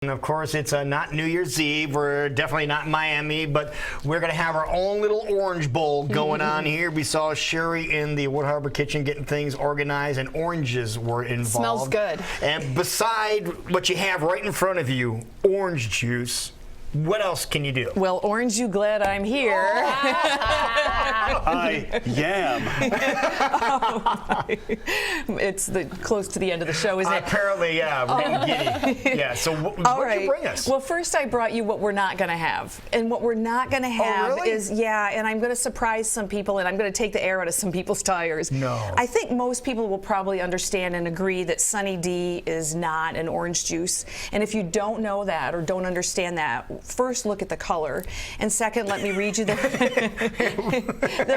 And of course, it's not New Year's Eve. We're definitely not in Miami, but we're going to have our own little orange bowl going on here. We saw Sheree in the Wood Harbor kitchen getting things organized, and oranges were involved. Smells good. And beside what you have right in front of you, orange juice, what else can you do? Well, Orange, you glad I'm here. I am. It's close to the end of the show, isn't it? Apparently, yeah. We're getting giddy. Yeah, so what did you bring us? Well, first I brought you what we're not going to have. And what we're not going to have really? is, and I'm going to surprise some people, and I'm going to take the air out of some people's tires. No. I think most people will probably understand and agree that Sunny D is not an orange juice. And if you don't know that or don't understand that, first look at the color. And second, let me read you the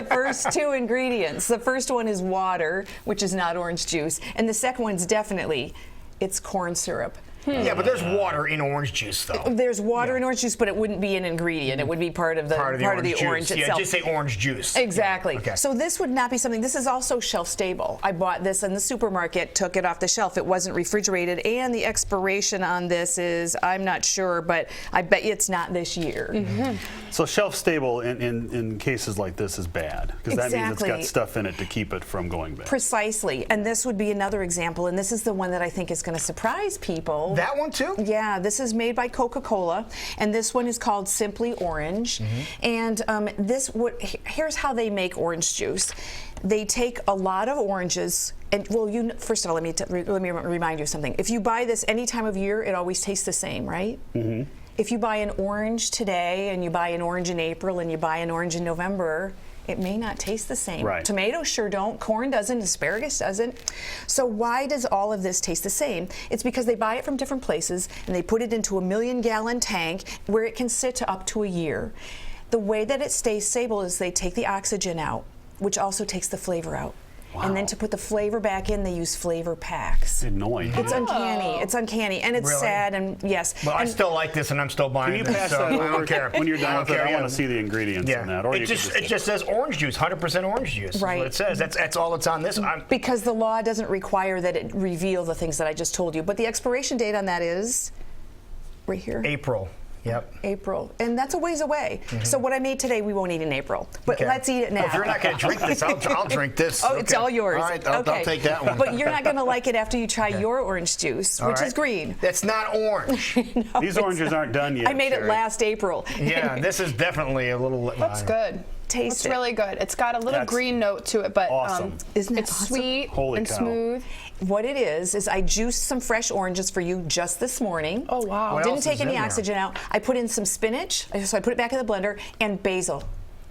first two ingredients. The first one is water, which is not orange juice. And the second one's definitely, it's corn syrup. Yeah, but there's water in orange juice, though. There's water in orange juice, but it wouldn't be an ingredient. It would be part of the orange itself. Yeah, just say orange juice. Exactly. Yeah, okay. So this would not be something. This is also shelf stable. I bought this in the supermarket, took it off the shelf. It wasn't refrigerated, and the expiration on this is, I'm not sure, but I bet you it's not this year. Mm-hmm. So shelf stable in cases like this is bad, because that means it's got stuff in it to keep it from going bad. Precisely. And this would be another example, and this is the one that I think is going to surprise people. That one too? Yeah, this is made by Coca-Cola, and this one is called Simply Orange. And here's how they make orange juice. They take a lot of oranges, and first of all, let me remind you of something. If you buy this any time of year, it always tastes the same, right? Mm-hmm. If you buy an orange today, and you buy an orange in April, and you buy an orange in November, it may not taste the same. Right. Tomatoes sure don't, corn doesn't, asparagus doesn't. So why does all of this taste the same? It's because they buy it from different places and they put it into a 1,000,000-gallon tank where it can sit up to a year. The way that it stays stable is they take the oxygen out, which also takes the flavor out. Wow. And then to put the flavor back in, they use flavor packs. Annoying. It's uncanny. It's uncanny, and it's sad. And yes. Well, I still like this, and I'm still buying Can you this. pass So that I over don't care. when you're done with it? I want Yeah. to see the ingredients in that. Or It just says orange juice, 100% orange juice. Right. That's what it says. That's all that's on this. Because the law doesn't require that it reveal the things that I just told you. But the expiration date on that is right here. April. Yep. April. And that's a ways away. So what I made today, we won't eat in April. But let's eat it now. Well, if you're not going to drink this, I'll drink this. Oh, it's all yours. All right, I'll take that one. But you're not going to like it after you try your orange juice, which is green. It's not orange. No, These oranges aren't done yet. I made it last April. Yeah, this is definitely a little... That's good. Taste It's really good. It's got a little green note to it, but awesome. Isn't it it's awesome? sweet and cow. smooth. What it is I juiced some fresh oranges for you just this morning. Oh, wow. What Didn't else take is any in there? oxygen out. I put in some spinach, so I put it back in the blender, and basil.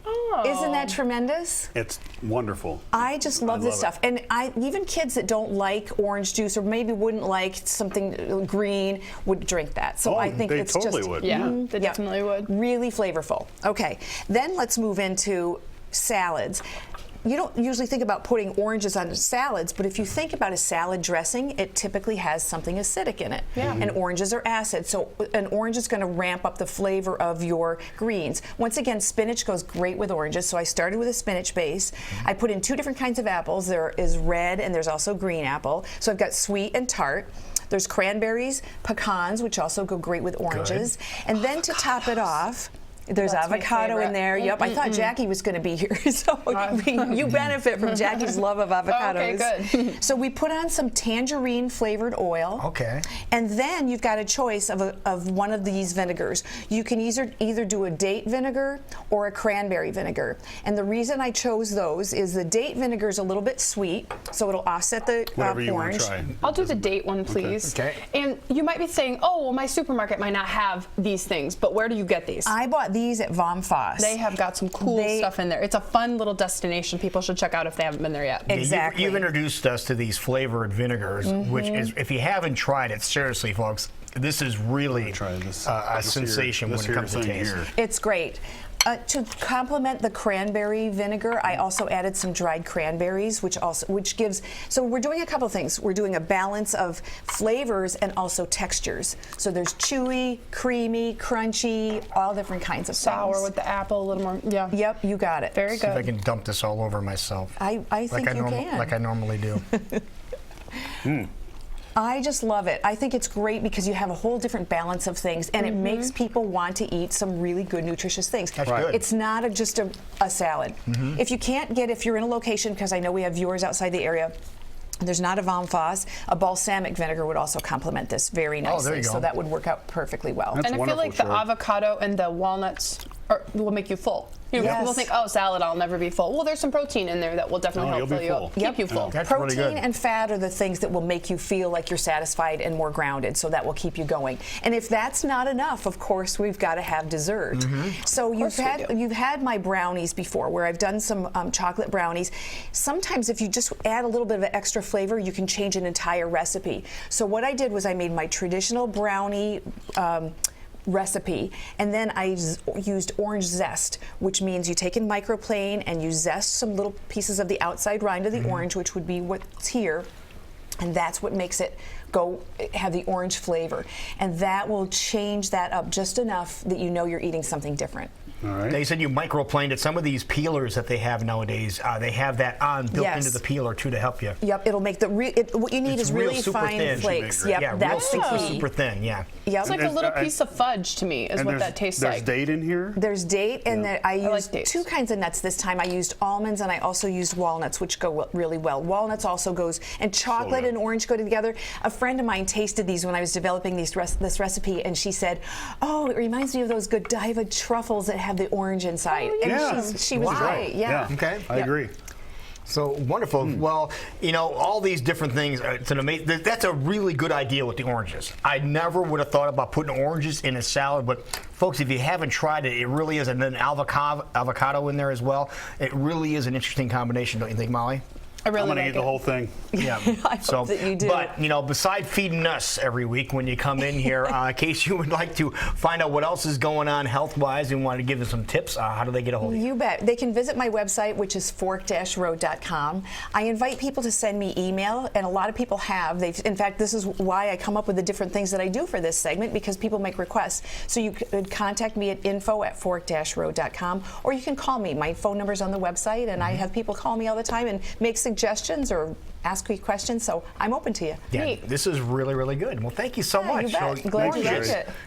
Oh. Isn't that tremendous? It's wonderful. I just love this stuff. And even kids that don't like orange juice or maybe wouldn't like something green would drink that. So I think they it's totally just would. Yeah, they definitely would. Really flavorful. Okay, then let's move into salads. You don't usually think about putting oranges on salads, but if you think about a salad dressing, it typically has something acidic in it. Yeah. And oranges are acid, so an orange is going to ramp up the flavor of your greens. Once again, spinach goes great with oranges, so I started with a spinach base. I put in 2 different kinds of apples. There is red and there's also green apple. So I've got sweet and tart. There's cranberries, pecans, which also go great with oranges. And then to top it off, there's avocado in there. Yep, I thought Jackie was going to be here, so you benefit from Jackie's love of avocados. Okay, good. So we put on some tangerine flavored oil. Okay. And then you've got a choice of one of these vinegars. You can either do a date vinegar or a cranberry vinegar. And the reason I chose those is the date vinegar is a little bit sweet, so it'll offset the Whatever you want orange. to try. I'll do the date one, please. Okay. And you might be saying, oh, well, my supermarket might not have these things, but where do you get these? I bought these at Vom Foss. They have got some cool stuff in there. It's a fun little destination people should check out if they haven't been there yet. Exactly. You've introduced us to these flavored vinegars, which is, if you haven't tried it, seriously, folks, this is really a sensation when it comes to taste. It's great. To complement the cranberry vinegar, I also added some dried cranberries, which gives. So we're doing a couple things. We're doing a balance of flavors and also textures. So there's chewy, creamy, crunchy, all different kinds of Sour things. with the apple, a little more. Yeah. Yep, you got it. Very See if I good. can dump this all over myself. I think you can. Like I normally do. I just love it. I think it's great because you have a whole different balance of things, and it makes people want to eat some really good, nutritious things. That's good. It's not just a salad. If you can't get, if you're in a location, because I know we have viewers outside the area, there's not a Vamfas, a balsamic vinegar would also complement this very nicely. there you go. So that would work out perfectly well. And I feel wonderful, like the Sheree. avocado and the walnuts will make you full. Yes. People think, oh, salad, I'll never be full. Well, there's some protein in there that will definitely No, help you'll fill be you full. up, keep you full. That's really Protein good. and fat are the things that will make you feel like you're satisfied and more grounded, so that will keep you going. And if that's not enough, of course, we've got to have dessert. So you've had my brownies before, where I've done some chocolate brownies. Sometimes if you just add a little bit of extra flavor, you can change an entire recipe. So what I did was I made my traditional brownie recipe, and then I used orange zest, which means you take in microplane and you zest some little pieces of the outside rind of the orange, which would be what's here, and that's what makes it have the orange flavor, and that will change that up just enough that you know you're eating something different. All right. Now, you said you microplaned it. Some of these peelers that they have nowadays, they have that built Yes. into the peeler too to help you. Yep, it'll make the what you need It's is real really super fine thin. flakes. Yeah, Yep, that's real the super, key. super thin. Yeah. Yep. It's like a there's- little I- piece of fudge to me, is And what that tastes there's like. date in here? There's date, and I like used dates. 2 kinds of nuts this time. I used almonds, and I also used walnuts, which go really well. Walnuts also goes, and chocolate good. and orange go together. A friend of mine tasted these when I was developing this recipe, and she said, "Oh, it reminds me of those Godiva truffles that have the orange inside." Oh, And yeah. she was Wow. right. Yeah. Okay. I agree. So wonderful. Well, you know, all these different things. It's an amazing. That's a really good idea with the oranges. I never would have thought about putting oranges in a salad, but folks, if you haven't tried it, it really is. And then avocado in there as well. It really is an interesting combination, don't you think, Molly? I really I'm going to like eat the it. whole thing. Yeah. I hope that you do. But, you know, beside feeding us every week when you come in here, in case you would like to find out what else is going on health-wise and want to give them some tips, how do they get a hold of you? You bet. They can visit my website, which is fork-road.com. I invite people to send me email, and a lot of people have. In fact, this is why I come up with the different things that I do for this segment, because people make requests. So you could contact me at info@fork-road.com, or you can call me. My phone number's on the website, and I have people call me all the time and make suggestions or ask me questions, so I'm open to you. Yeah, Neat. this is really, really good. Well, thank you so Yeah, much. you bet. So, Glad you oranges. liked it.